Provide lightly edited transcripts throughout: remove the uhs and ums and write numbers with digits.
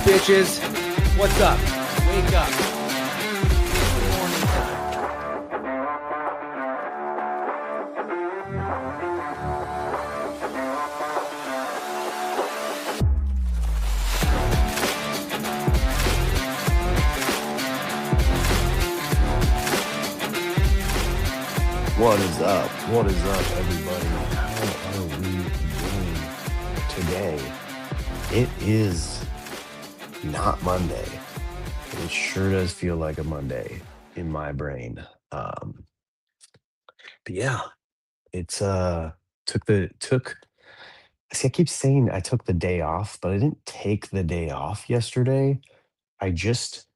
bitches. What's up? Wake up. Morning time. What is up? What is up, everybody? How are we doing today? It is not Monday. It sure does feel like a Monday in my brain. Um, but yeah, it's took see, I keep saying I took the day off, but I didn't take the day off yesterday. I just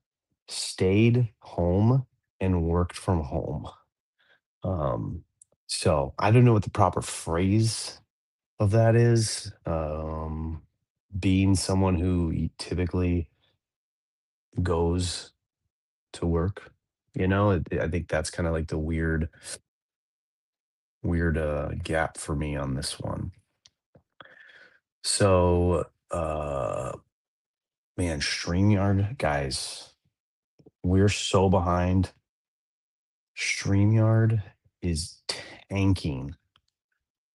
stayed home and worked from home. Um, so I don't know what the proper phrase of that is. Being someone who typically goes to work, I think that's kind of like the weird gap for me on this one. So, man, StreamYard guys, we're so behind. StreamYard is tanking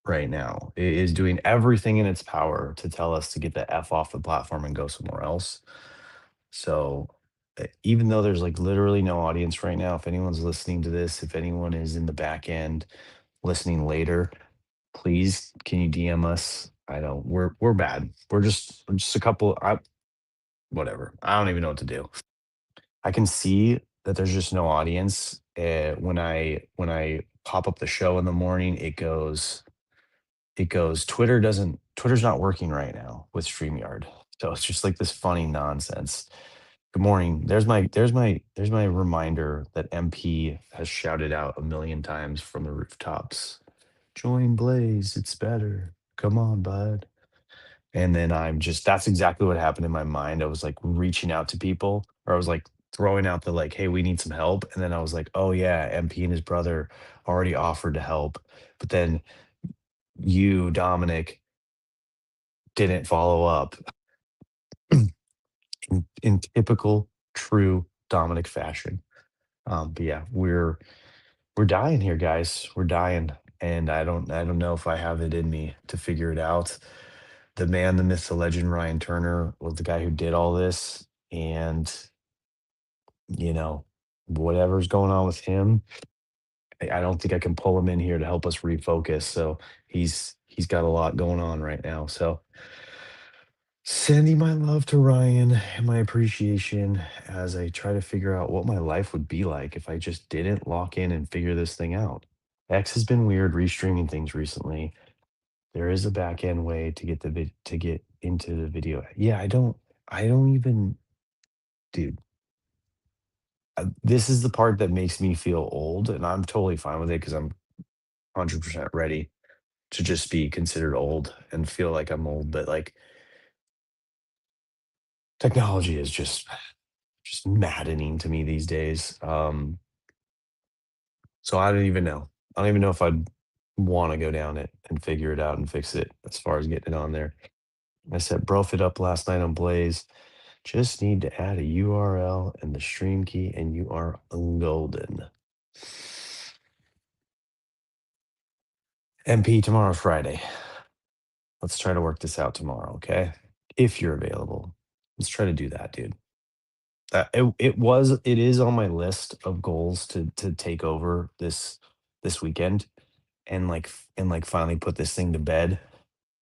right now. It is doing everything in its power to tell us to get the F off the platform and go somewhere else. So, even though there's like literally no audience right now, if anyone's listening to this, if anyone is in the back end listening later, please can you DM us? I know we're bad. We're just a couple. Whatever. I don't even know what to do. I can see that there's just no audience. When I pop up the show in the morning, it goes Twitter's not working right now with StreamYard. So it's just like this funny nonsense. Good morning. There's my reminder that MP has shouted out a million times from the rooftops. Join Blaze, it's better. Come on, bud. And then that's exactly what happened in my mind. I was like reaching out to people, or I was like throwing out the like, hey, we need some help. And then I was like, oh yeah, MP and his brother already offered to help. But then you, Dominic, didn't follow up in typical true Dominic fashion. But yeah, we're dying here, guys. We're dying, and I don't know if I have it in me to figure it out. The man, the myth, the legend, Ryan Turner was the guy who did all this, and you know whatever's going on with him, I don't think I can pull him in here to help us refocus. So he's got a lot going on right now. So sending my love to Ryan and my appreciation as I try to figure out what my life would be like if I just didn't lock in and figure this thing out. X has been weird restreaming things recently. There is a back end way to get to get into the video. Yeah, I don't even, dude. This is the part that makes me feel old, and I'm totally fine with it because I'm 100% ready to just be considered old and feel like I'm old. But like technology is just maddening to me these days. So I don't even know. I don't even know if I'd want to go down it and figure it out and fix it as far as getting it on there. I set Brofit up last night on Blaze. Just need to add a URL and the stream key, and you are golden. MP, tomorrow's Friday. Let's try to work this out tomorrow, okay? If you're available, let's try to do that, dude. It is on my list of goals to take over this weekend and like finally put this thing to bed.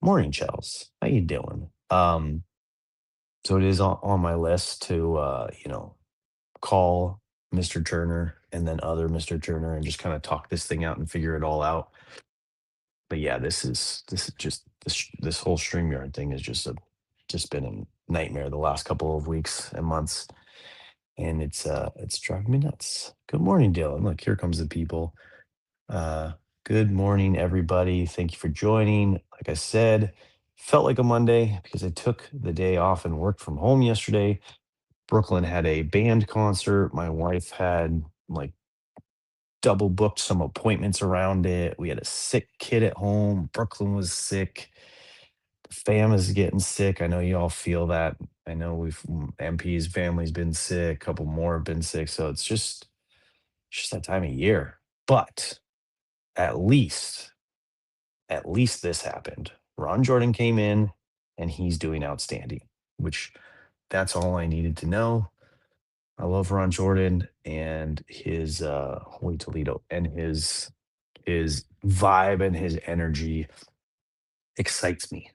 Morning, Chels. How you doing? So it is on my list to call Mr. Turner and then other Mr. Turner and just kind of talk this thing out and figure it all out. But yeah, this is just this whole StreamYard thing is just been a nightmare the last couple of weeks and months. And it's driving me nuts. Good morning, Dylan. Look, here comes the people. Uh Good morning, everybody. Thank you for joining. Like I said, felt like a Monday because I took the day off and worked from home yesterday. Brooklyn had a band concert. My wife had like double booked some appointments around it. We had a sick kid at home. Brooklyn was sick. Fam is getting sick. I know you all feel that. I know MP's family's been sick, a couple more have been sick, so it's just that time of year. But at least, at least this happened. Ron Jordan came in and he's doing outstanding, which that's all I needed to know. I love Ron Jordan and his Holy Toledo and his vibe and his energy excites me.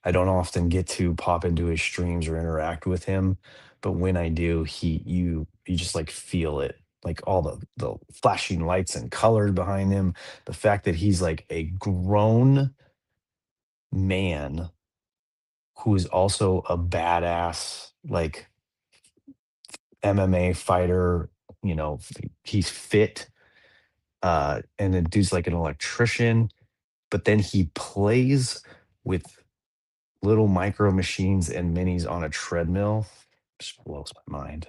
I don't often get to pop into his streams or interact with him, but when I do, you just like feel it. Like all the flashing lights and colors behind him, the fact that he's like a grown man who is also a badass like MMA fighter, he's fit and the dude's like an electrician, but then he plays with little micro machines and minis on a treadmill. Just blows my mind.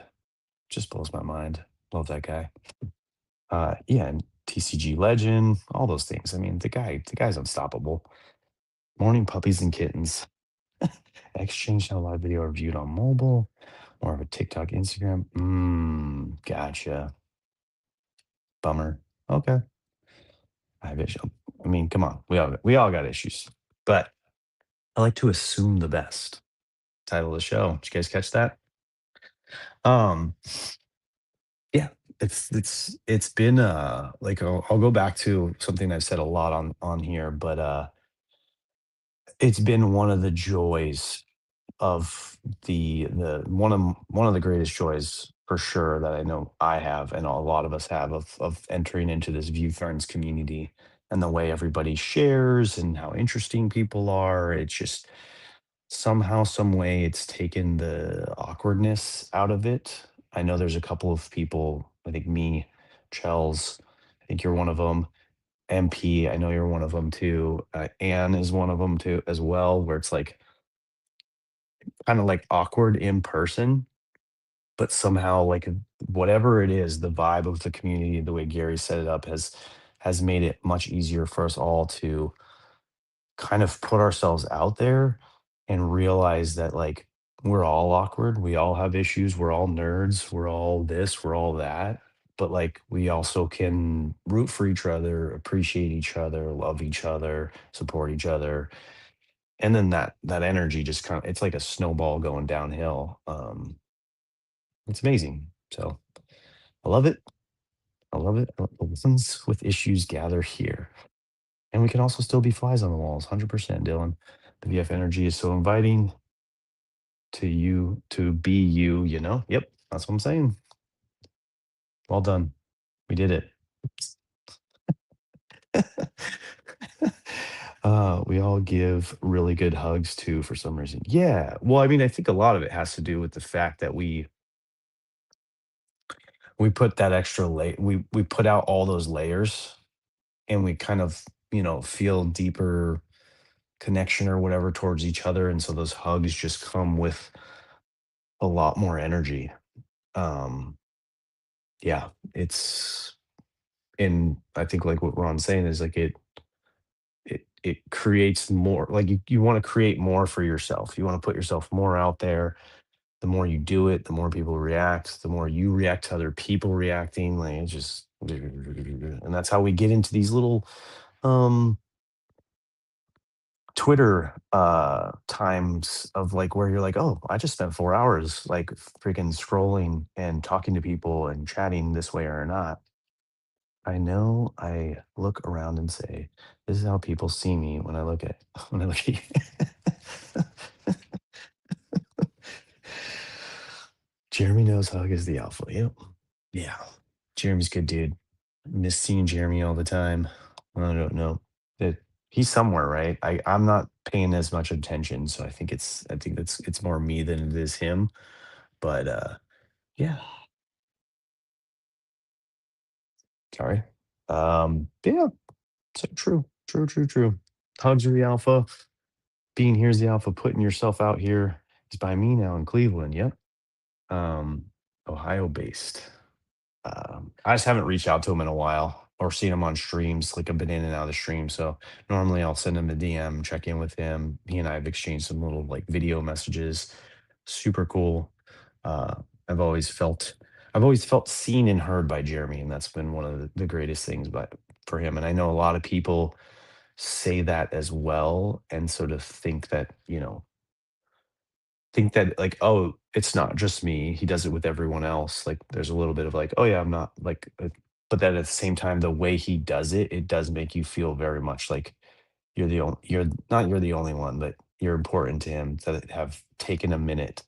Just blows my mind. Love that guy. Yeah, and TCG legend, all those things. I mean, the guy's unstoppable. Morning puppies and kittens. Exchange now live video are viewed on mobile. More of a TikTok, Instagram. Gotcha. Bummer. Okay. I have issue. I mean, come on. We all got issues. But I like to assume the best. Title of the show. Did you guys catch that? Um, yeah, it's been like I'll go back to something I've said a lot on here, but it's been one of the joys of the one of the greatest joys for sure that I know I have and a lot of us have of entering into this View Ferns community and the way everybody shares and how interesting people are. It's just somehow, some way, it's taken the awkwardness out of it. I know there's a couple of people, I think me, Chels, I think you're one of them. MP, I know you're one of them too. Anne is one of them too, as well, where it's like kind of like awkward in person, but somehow like whatever it is, the vibe of the community, the way Gary set it up has made it much easier for us all to kind of put ourselves out there and realize that like we're all awkward, we all have issues, we're all nerds, we're all this, we're all that, but like we also can root for each other, appreciate each other, love each other, support each other. And then that energy just kind of it's like a snowball going downhill. It's amazing. So I love it. I love it. The ones with issues gather here. And we can also still be flies on the walls, 100%, Dylan. The VF energy is so inviting to you to be you, you know? Yep, that's what I'm saying. Well done. We did it. We all give really good hugs too for some reason. Yeah. Well, I mean, I think a lot of it has to do with the fact that we put that extra we put out all those layers and we kind of, feel deeper connection or whatever towards each other. And so those hugs just come with a lot more energy. Um, yeah, it's and I think like what Ron's saying is like it creates more like you want to create more for yourself. You want to put yourself more out there. The more you do it, the more people react, the more you react to other people reacting. Like it's just and that's how we get into these little um Twitter times of like where you're like, oh, I just spent 4 hours like freaking scrolling and talking to people and chatting this way or not. I know I look around and say, this is how people see me when I look at when I look at you. Jeremy knows Hug is the alpha. Yep. Yeah. Jeremy's good dude. Miss seeing Jeremy all the time. I don't know. That he's somewhere, right? I'm not paying as much attention, so I think it's more me than it is him. But yeah, sorry. Yeah, so true. True, true, true. Hugs are the alpha. Being here's the alpha. Putting yourself out here is by me now in Cleveland. Yep. Um, Ohio based. I just haven't reached out to him in a while. or seen him on streams. Like I've been in and out of the stream. So normally I'll send him a DM, check in with him. He and I have exchanged some little like video messages. Super cool. Uh, I've always felt I've always felt seen and heard by Jeremy, and that's been one of the greatest things for him. And I know a lot of people say that as well and sort of think that like, oh, it's not just me. He does it with everyone else. Like there's a little bit of like, oh yeah, I'm not like but then at the same time, the way he does it, it does make you feel very much like you're the only one, but you're important to him to have taken a minute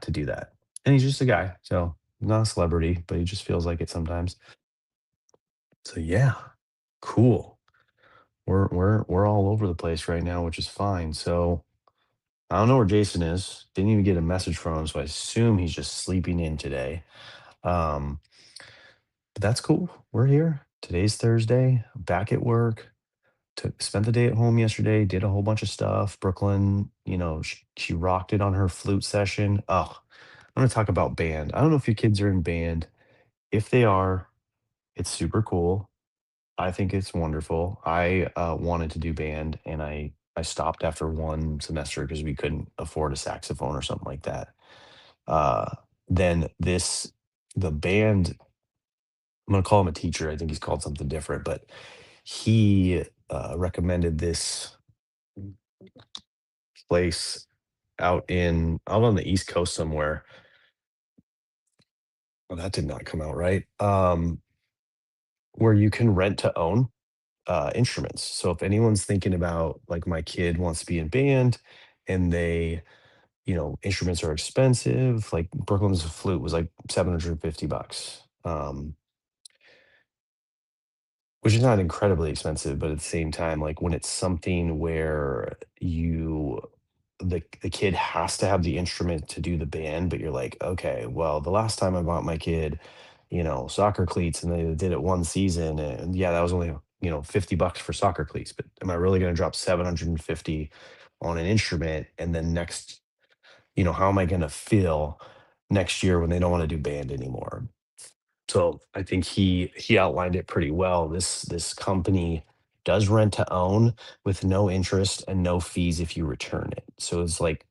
to do that. And he's just a guy. So not a celebrity, but he just feels like it sometimes. So yeah, cool. We're all over the place right now, which is fine. So I don't know where Jason is. Didn't even get a message from him, so I assume he's just sleeping in today. Um, but that's cool. We're here. Today's Thursday. Back at work. Spent the day at home yesterday. Did a whole bunch of stuff. Brooklyn, she rocked it on her flute session. Oh, I'm gonna talk about band. I don't know if your kids are in band. If they are, it's super cool. I think it's wonderful. I wanted to do band, and I stopped after one semester because we couldn't afford a saxophone or something like that. Uh, then the band, I'm gonna call him a teacher. I think he's called something different, but he recommended this place out on the East Coast somewhere. Well, that did not come out right. Where you can rent to own instruments. So if anyone's thinking about like my kid wants to be in band and instruments are expensive, like Brooklyn's flute was like 750 bucks. Which is not incredibly expensive, but at the same time, like when it's something where the kid has to have the instrument to do the band, but you're like, okay, well, the last time I bought my kid, soccer cleats and they did it one season, and yeah, that was only, 50 bucks for soccer cleats, but am I really going to drop 750 on an instrument? And then how am I going to feel next year when they don't want to do band anymore? So I think he outlined it pretty well. This company does rent to own with no interest and no fees if you return it. So it's like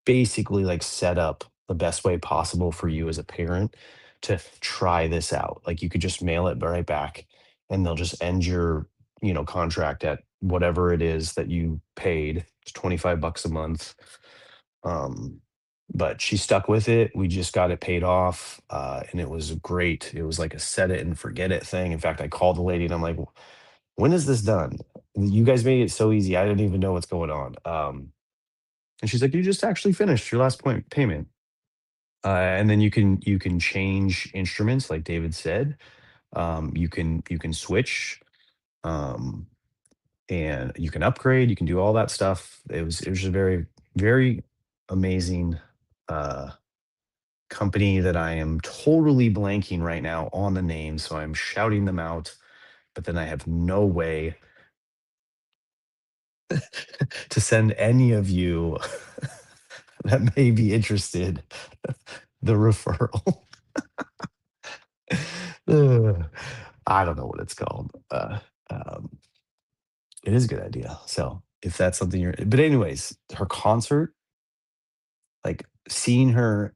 basically like set up the best way possible for you as a parent to try this out. Like you could just mail it right back and they'll just end your, contract at whatever it is that you paid. It's 25 bucks a month. Um, but she stuck with it. We just got it paid off, and it was great. It was like a set it and forget it thing. In fact, I called the lady and I'm like, "When is this done? You guys made it so easy. I didn't even know what's going on." And she's like, "You just actually finished your last point payment, and then you can change instruments, like David said. You can switch, um, and you can upgrade. You can do all that stuff. It was a very very amazing." Company that I am totally blanking right now on the name, so I'm shouting them out, but then I have no way to send any of you that may be interested the referral. Ugh, I don't know what it's called. Um, it is a good idea. So if that's something but anyways, her concert, like seeing her,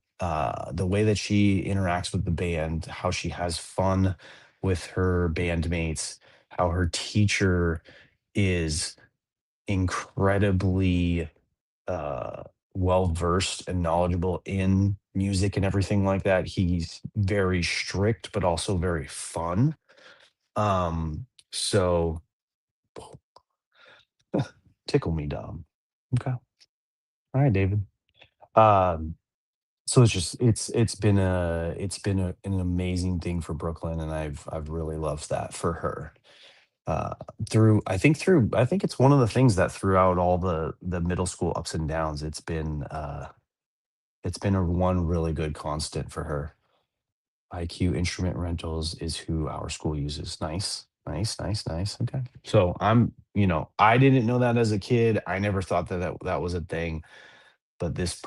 the way that she interacts with the band, how she has fun with her bandmates, how her teacher is incredibly well versed and knowledgeable in music and everything like that. He's very strict, but also very fun. So tickle me, Dom. Okay. All right, David. Um, So it's been an amazing thing for Brooklyn, and I've really loved that for her. Uh, I think it's one of the things that throughout all the middle school ups and downs, it's been a one really good constant for her. IQ Instrument Rentals is who our school uses. Nice, nice, nice, nice. Okay, so I didn't know that as a kid. I never thought that was a thing, but this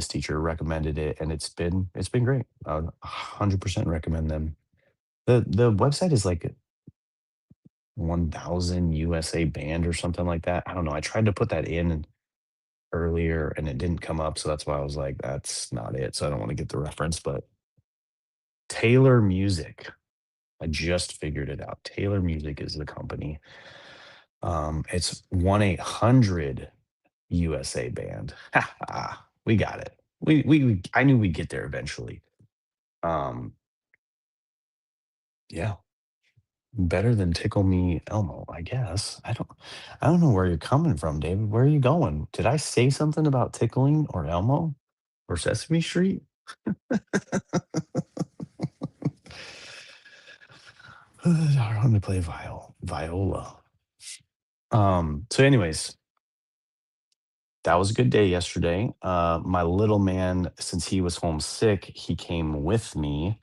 teacher recommended it, and it's been great. I would 100% recommend them. The website is like 1,000 USA band or something like that. I don't know. I tried to put that in earlier and it didn't come up, so that's why I was like, that's not it. So I don't want to get the reference, but Taylor Music. I just figured it out. Taylor Music is the company. It's 1-800 USA band. Ha ha. We got it. I knew we'd get there eventually. Um, yeah, better than Tickle Me Elmo, I guess. I don't know where you're coming from, David. Where are you going? Did I say something about tickling or Elmo or Sesame Street? I want to play viola. So anyways, that was a good day yesterday. My little man, since he was homesick, he came with me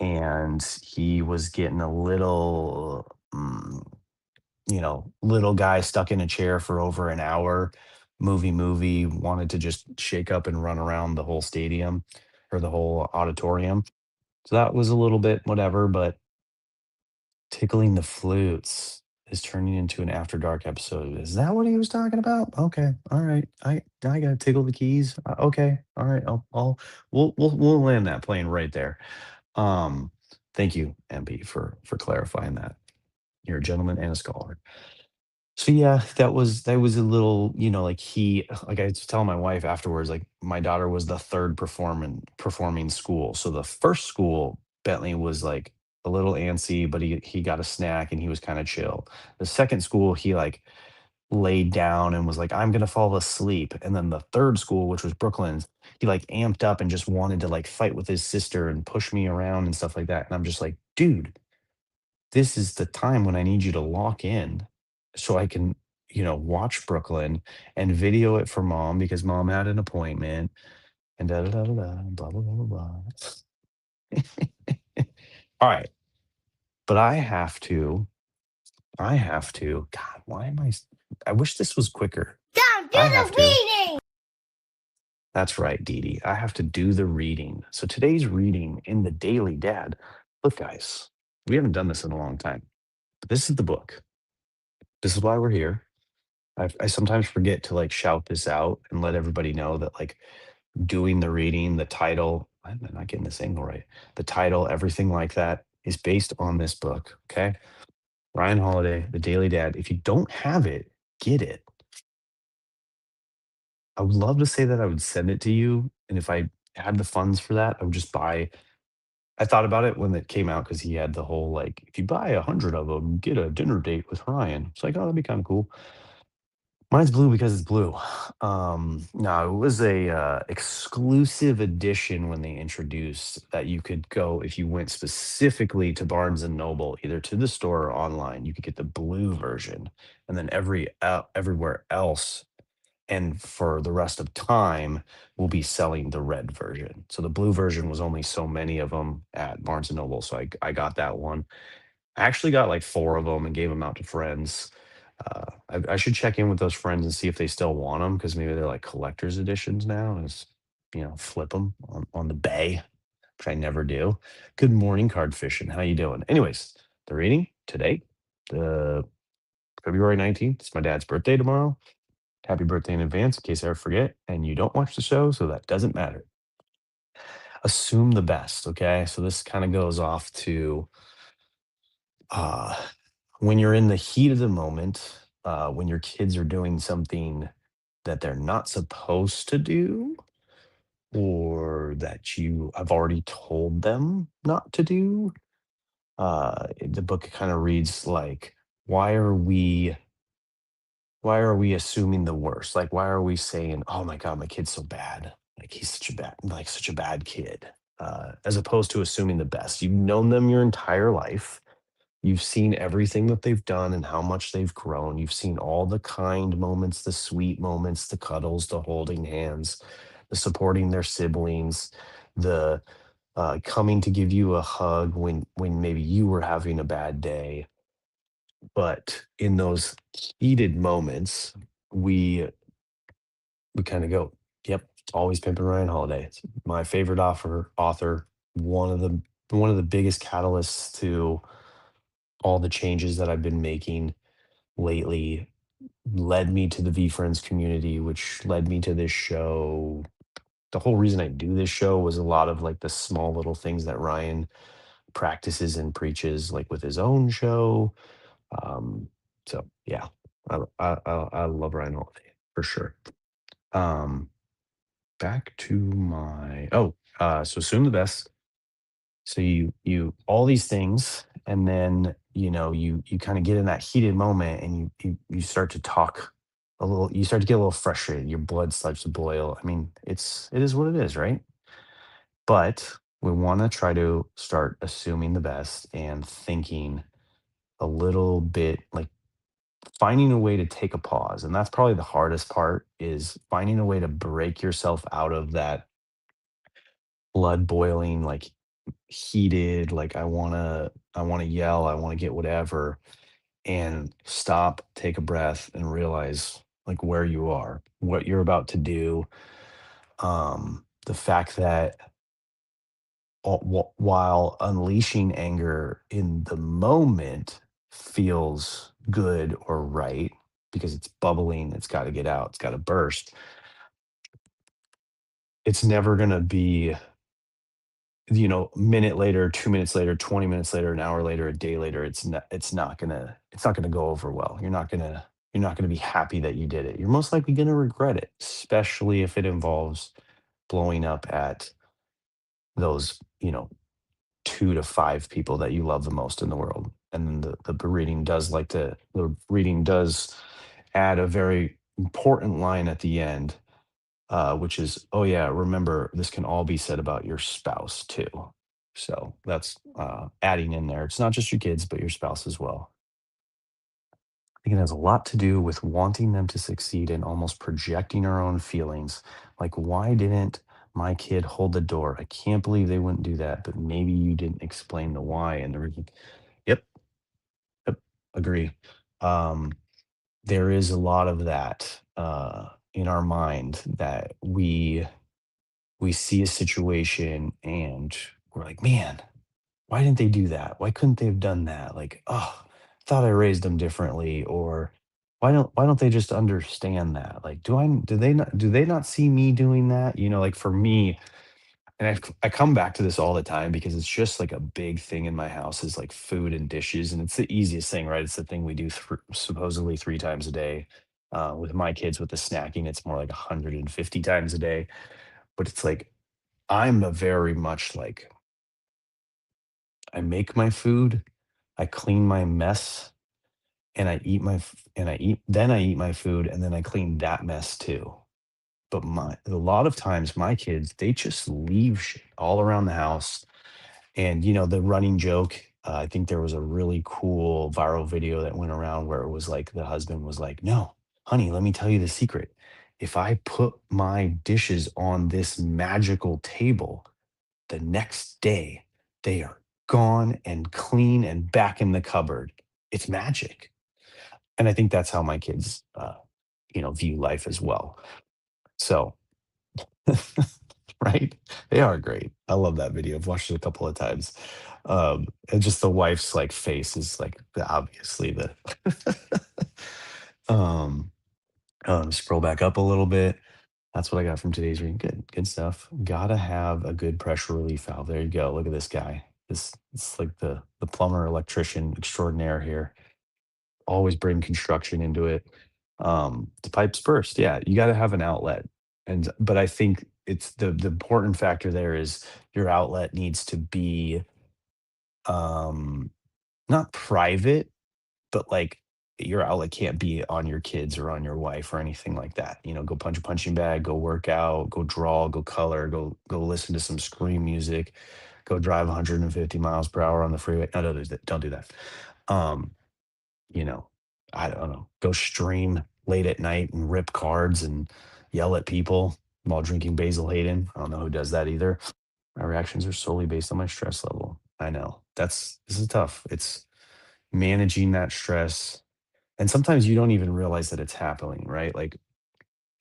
and he was getting a little, little guy stuck in a chair for over an hour, movie, wanted to just shake up and run around the whole stadium or the whole auditorium. So that was a little bit whatever, but tickling the flutes is turning into an After Dark episode. Is that what he was talking about? Okay, all right. I gotta tickle the keys. Okay, all right. We'll land that plane right there. Um, Thank you, MP, for clarifying that. You're a gentleman and a scholar. So yeah, that was a little, like like I was telling my wife afterwards, like my daughter was the third performing school. So the first school, Bentley was like a little antsy, but he got a snack and he was kind of chill. The second school, he like laid down and was like, I'm gonna fall asleep. And then the third school, which was Brooklyn's, he like amped up and just wanted to like fight with his sister and push me around and stuff like that. And I'm just like, dude, this is the time when I need you to lock in so I can, watch Brooklyn and video it for mom because mom had an appointment and da da da da da, blah blah blah blah blah. All right, but God, why am I wish this was quicker. Don't do I have the to. reading. That's right, Dee Dee. I have to do the reading. So today's reading in the Daily Dad. Look, guys, we haven't done this in a long time. But this is the book. This is why we're here. I sometimes forget to like shout this out and let everybody know that like doing the reading, the title, I'm not getting this angle right. The title, everything like that is based on this book. Okay. Ryan Holiday, The Daily Dad. If you don't have it, get it. I would love to say that I would send it to you. And if I had the funds for that, I would just buy. I thought about it when it came out because he had the whole like, if you buy 100 of them, get a dinner date with Ryan. It's like, oh, that'd be kind of cool. Mine's blue because it's blue. No, it was a exclusive edition when they introduced that you could go if you went specifically to Barnes and Noble, either to the store or online. You could get the blue version, and then everywhere else, and for the rest of time, will be selling the red version. So the blue version was only so many of them at Barnes and Noble, so I got that one. I actually got like 4 of them and gave them out to friends. I should check in with those friends and see if they still want them because maybe they're like collector's editions now and just, flip them on the bay, which I never do. Good morning, card fishing. How you doing? Anyways, the reading today, the February 19th. It's my dad's birthday tomorrow. Happy birthday in advance in case I ever forget. And you don't watch the show, so that doesn't matter. Assume the best. Okay. So this kind of goes off to uh when you're in the heat of the moment, when your kids are doing something that they're not supposed to do, or that you have already told them not to do, the book kind of reads like, why are we why are we assuming the worst? Like, why are we saying, oh my god, my kid's so bad, like he's such a bad kid, as opposed to assuming the best. You've known them your entire life. You've seen everything that they've done and how much they've grown. You've seen all the kind moments, the sweet moments, the cuddles, the holding hands, the supporting their siblings, the coming to give you a hug when maybe you were having a bad day. But in those heated moments, we we kind of go, "Yep, always pimping Ryan Holiday." It's my favorite author, one of the one of the biggest catalysts to all the changes that I've been making lately led me to the VFriends community, which led me to this show. The whole reason I do this show was a lot of like the small little things that Ryan practices and preaches, like with his own show. Um, so yeah, I love Ryan Holiday for sure. Um, Back to my so assume the best. So you all these things, and then you kind of get in that heated moment, and you start to talk a little. You start to get a little frustrated. Your blood starts to boil. I mean, it is what it is, right? But we want to try to start assuming the best and thinking a little bit like finding a way to take a pause. And that's probably the hardest part is finding a way to break yourself out of that blood boiling, like heated, like I wanna yell, I wanna get whatever, and stop, take a breath, and realize like where you are, what you're about to do. The fact that while unleashing anger in the moment feels good or right because it's bubbling, it's got to get out, it's got to burst. It's never going to be, minute later, 2 minutes later, 20 minutes later, an hour later, a day later. It's not gonna go over well. You're not gonna be happy that you did it. You're most likely gonna regret it, especially if it involves blowing up at those 2 to 5 people that you love the most in the world. And then the reading does add a very important line at the end, which is, oh yeah, remember this can all be said about your spouse too. So that's adding in there. It's not just your kids, but your spouse as well. I think it has a lot to do with wanting them to succeed and almost projecting our own feelings. Like, why didn't my kid hold the door? I can't believe they wouldn't do that, but maybe you didn't explain the why and the reason. Yep, yep, agree. Um, there is a lot of that in our mind that we see a situation and we're like, man, why didn't they do that? Why couldn't they have done that? Like, oh, thought I raised them differently, or why don't they just understand that? Like, do they not see me doing that? Like for me, and I come back to this all the time because it's just like a big thing in my house is like food and dishes, and it's the easiest thing, right? It's the thing we do supposedly 3 times a day. With my kids with the snacking, it's more like 150 times a day. But it's like I'm a very much like I make my food, I clean my mess, and I eat my food, and then I clean that mess too. But a lot of times my kids, they just leave shit all around the house. And the running joke, I think there was a really cool viral video that went around where it was like the husband was like, "No, honey, let me tell you the secret. If I put my dishes on this magical table, the next day, they are gone and clean and back in the cupboard. It's magic." And I think that's how my kids, view life as well. So, right? They are great. I love that video. I've watched it a couple of times. And just the wife's like face is like obviously the um scroll back up a little bit. That's what I got from today's reading. Good stuff. Gotta have a good pressure relief valve. There you go. Look at this guy. This it's like the plumber electrician extraordinaire here. Always bring construction into it. The pipes burst. Yeah, you gotta have an outlet. But I think it's the important factor there is your outlet needs to be um not private, but like your outlet can't be on your kids or on your wife or anything like that. Go punch a punching bag, go work out, go draw, go color, go listen to some scream music, go drive 150 miles per hour on the freeway. No, don't do that. Um, you know, I don't know. Go stream late at night and rip cards and yell at people while drinking Basil Hayden. I don't know who does that either. My reactions are solely based on my stress level. I know. This is tough. It's managing that stress, and sometimes you don't even realize that it's happening, right? Like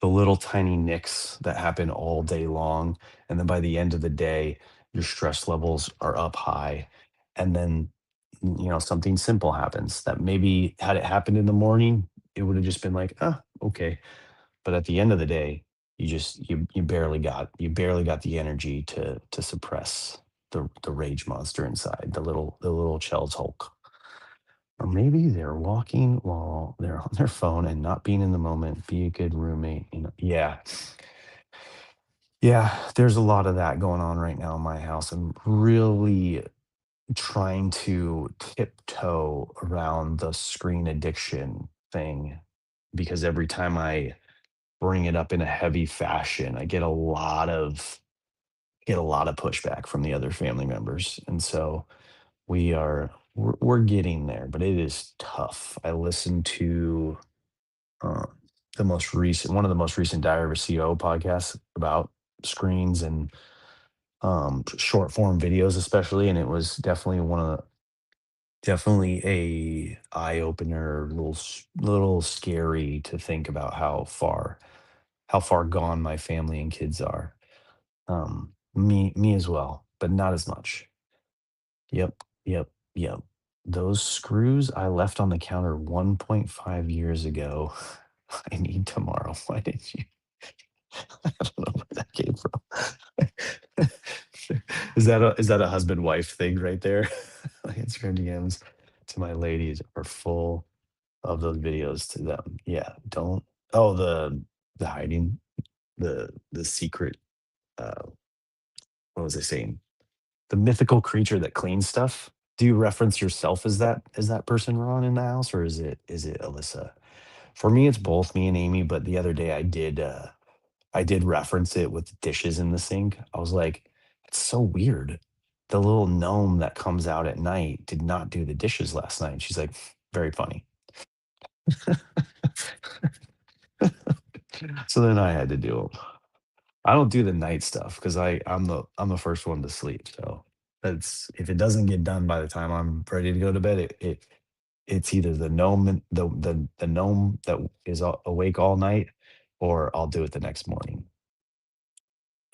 the little tiny nicks that happen all day long, and then by the end of the day, your stress levels are up high, and then, something simple happens that maybe had it happened in the morning, it would have just been like, "Ah, okay." But at the end of the day, you barely got the energy to suppress the rage monster inside, the little Chels Hulk. Or maybe they're walking while they're on their phone and not being in the moment. Be a good roommate. Yeah. Yeah, there's a lot of that going on right now in my house. I'm really trying to tiptoe around the screen addiction thing because every time I bring it up in a heavy fashion, I get a lot of pushback from the other family members. And so we're getting there, but it is tough. I listened to um, one of the most recent Diary of a CEO podcasts about screens and short form videos, especially, and it was definitely a eye opener, little scary to think about how far gone my family and kids are. Me as well, but not as much. Yep, yep, yep. Those screws I left on the counter 1.5 years ago, I need tomorrow. Why didn't you? I don't know where that came from. Is that a husband-wife thing right there? My Instagram DMs to my ladies are full of those videos to them. Yeah, don't. Oh, the hiding, the secret, uh, what was I saying? The mythical creature that cleans stuff. Do you reference yourself as that person, Ron, in the house, or is it Alyssa? For me, it's both me and Amy, but the other day I did reference it with the dishes in the sink. I was like, "It's so weird. The little gnome that comes out at night did not do the dishes last night." She's like, "Very funny." So then I had to do 'em. I don't do the night stuff because I'm the first one to sleep. So that's if it doesn't get done by the time I'm ready to go to bed, it's either the gnome that is awake all night, or I'll do it the next morning.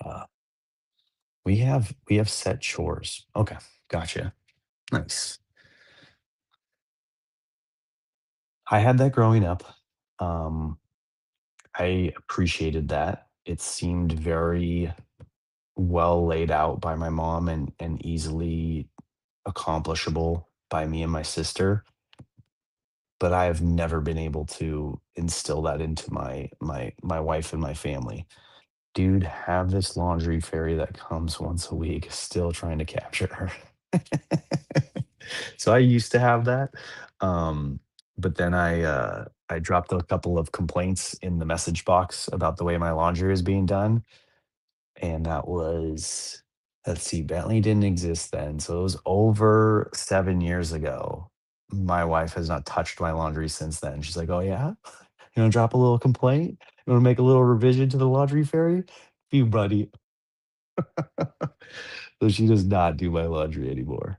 Uh, we have set chores. Okay, gotcha. Nice. I had that growing up. Um, I appreciated that. It seemed very well laid out by my mom and easily accomplishable by me and my sister, but I have never been able to instill that into my wife and my family. Dude, have this laundry fairy that comes once a week, still trying to capture her. So I used to have that, but then I dropped a couple of complaints in the message box about the way my laundry is being done, and that was, let's see, Bentley didn't exist then, so it was over 7 years ago. My wife has not touched my laundry since then. She's like, "Oh, yeah? You wanna drop a little complaint? You wanna make a little revision to the laundry fairy? You buddy." So she does not do my laundry anymore.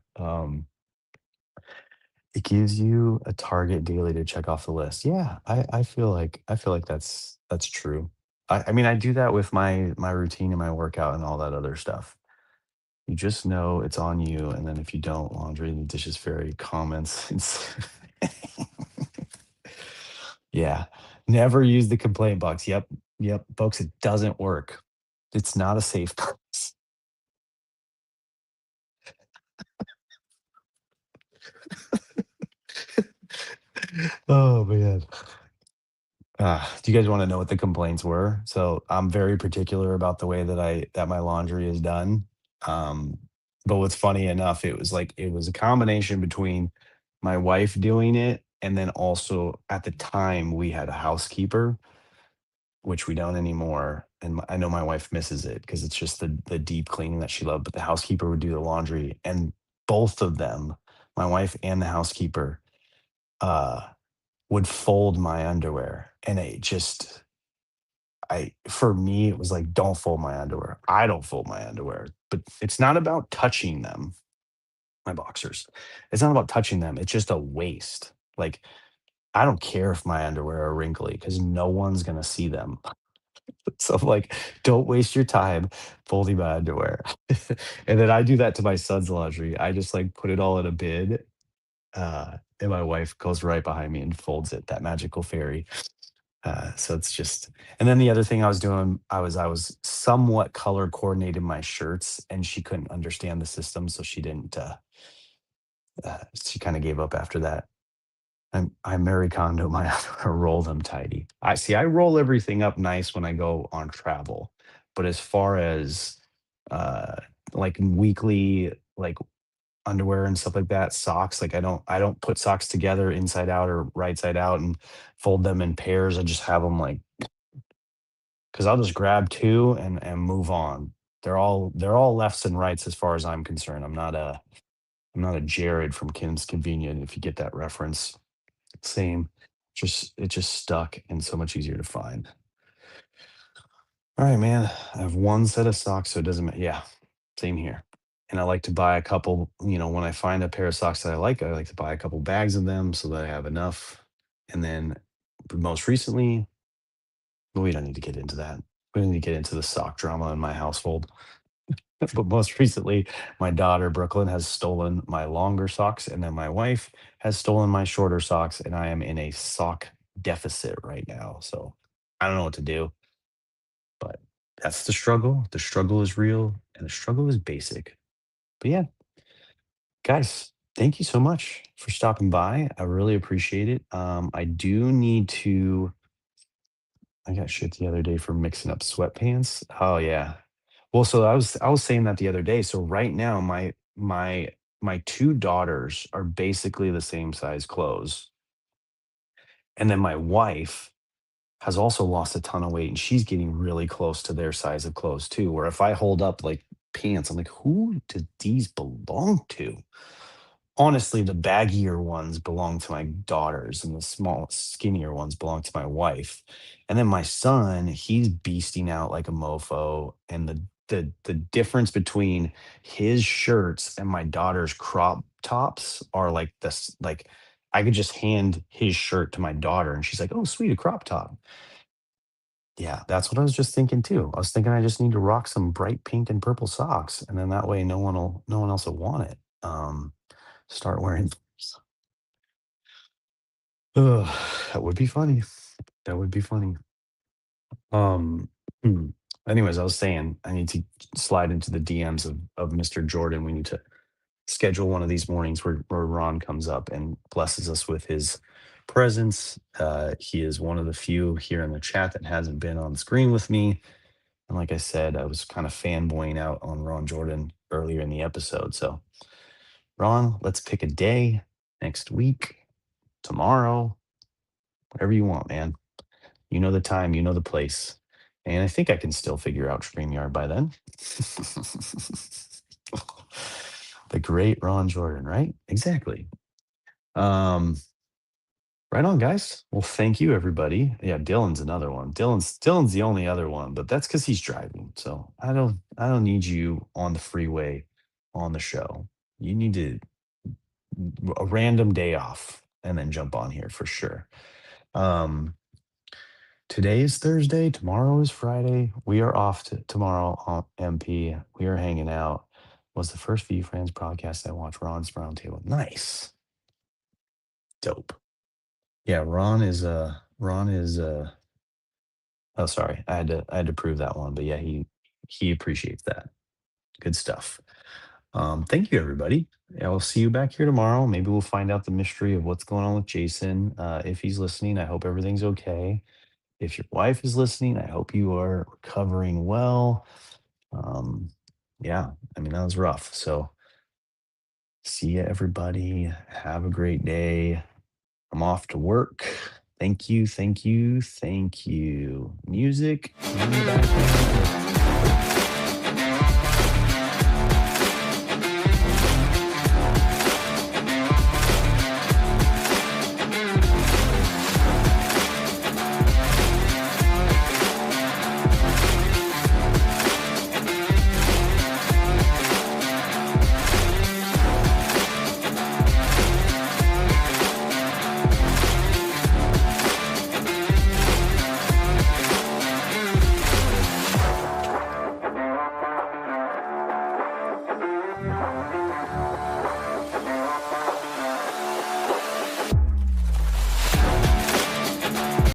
It gives you a target daily to check off the list. Yeah, I feel like that's true. I mean, I do that with my routine and my workout and all that other stuff. You just know it's on you, and then if you don't, laundry and the dishes fairy comments. Yeah, never use the complaint box. Yep, yep, folks, it doesn't work. It's not a safe place. Oh man. Do you guys want to know what the complaints were? So I'm very particular about the way that my laundry is done. Um, but what's funny enough, it was a combination between my wife doing it, and then also at the time we had a housekeeper, which we don't anymore. And I know my wife misses it because it's just the deep cleaning that she loved. But the housekeeper would do the laundry, and both of them, my wife and the housekeeper, uh, would fold my underwear, and it just for me, it was like, "Don't fold my underwear." I don't fold my underwear, but it's not about touching them, my boxers. It's not about touching them, it's just a waste. Like, I don't care if my underwear are wrinkly because no one's gonna see them. So I'm like, don't waste your time folding my underwear. And then I do that to my son's laundry. I just like put it all in a bin. And my wife goes right behind me and folds it, that magical fairy. So it's just, and then the other thing I was doing, I was somewhat color coordinating my shirts, and she couldn't understand the system, so she didn't. She kind of gave up after that. I Mary Kondo my roll them tidy. I see. I roll everything up nice when I go on travel, but as far as uh, like weekly like underwear and stuff like that, socks, like I don't put socks together inside out or right side out and fold them in pairs. I just have them like because I'll just grab two and move on. They're all lefts and rights as far as I'm concerned. I'm not a Jared from Kim's Convenient. If you get that reference, same. Just it just stuck and so much easier to find. All right, man. I have one set of socks, so it doesn't matter. Yeah, same here. And I like to buy a couple. When I find a pair of socks that I like to buy a couple bags of them so that I have enough. And then most recently, well, we don't need to get into that. We don't need to get into the sock drama in my household. But most recently, my daughter Brooklyn has stolen my longer socks, and then my wife has stolen my shorter socks, and I am in a sock deficit right now. So I don't know what to do, but that's the struggle. The struggle is real, and the struggle is basic. But yeah, guys, thank you so much for stopping by. I really appreciate it. I do need to. I got shit the other day for mixing up sweatpants. Oh yeah. Well, so I was saying that the other day. So right now, my two daughters are basically the same size clothes, and then my wife has also lost a ton of weight, and she's getting really close to their size of clothes too. Where if I hold up like pants, I'm like, who did these belong to? Honestly, the baggier ones belong to my daughters, and the small, skinnier ones belong to my wife. And then my son, he's beasting out like a mofo. And the difference between his shirts and my daughter's crop tops are like this. Like I could just hand his shirt to my daughter, and she's like, "Oh, sweet, a crop top." Yeah, that's what I was just thinking too. I was thinking I just need to rock some bright pink and purple socks, and then that way no one else will want it. Start wearing ugh, that would be funny. That would be funny. Um, hmm. Anyways, I was saying I need to slide into the DMs of Mr. Jordan. We need to schedule one of these mornings where Ron comes up and blesses us with his presence. He is one of the few here in the chat that hasn't been on screen with me. And like I said, I was kind of fanboying out on Ron Jordan earlier in the episode. So, Ron, let's pick a day next week, tomorrow, whatever you want, man. You know the time, you know the place. And I think I can still figure out StreamYard by then. The great Ron Jordan, right? Exactly. Um, right on, guys. Well, thank you, everybody. Yeah, Dylan's another one. Dylan's the only other one, but that's because he's driving. So I don't need you on the freeway on the show. You need to a random day off and then jump on here for sure. Um, Today is Thursday. Tomorrow is Friday. We are off tomorrow on MP. We are hanging out. Was the first View Friends podcast I watched. Ron's Roundtable. Nice. Dope. Yeah, Ron is oh sorry. I had to prove that one, but yeah, he appreciates that. Good stuff. Thank you everybody. I'll see you back here tomorrow. Maybe we'll find out the mystery of what's going on with Jason. If he's listening, I hope everything's okay. If your wife is listening, I hope you are recovering well. Um, yeah, I mean, that was rough. So, see you, everybody. Have a great day. I'm off to work. Thank you, thank you, thank you. Music.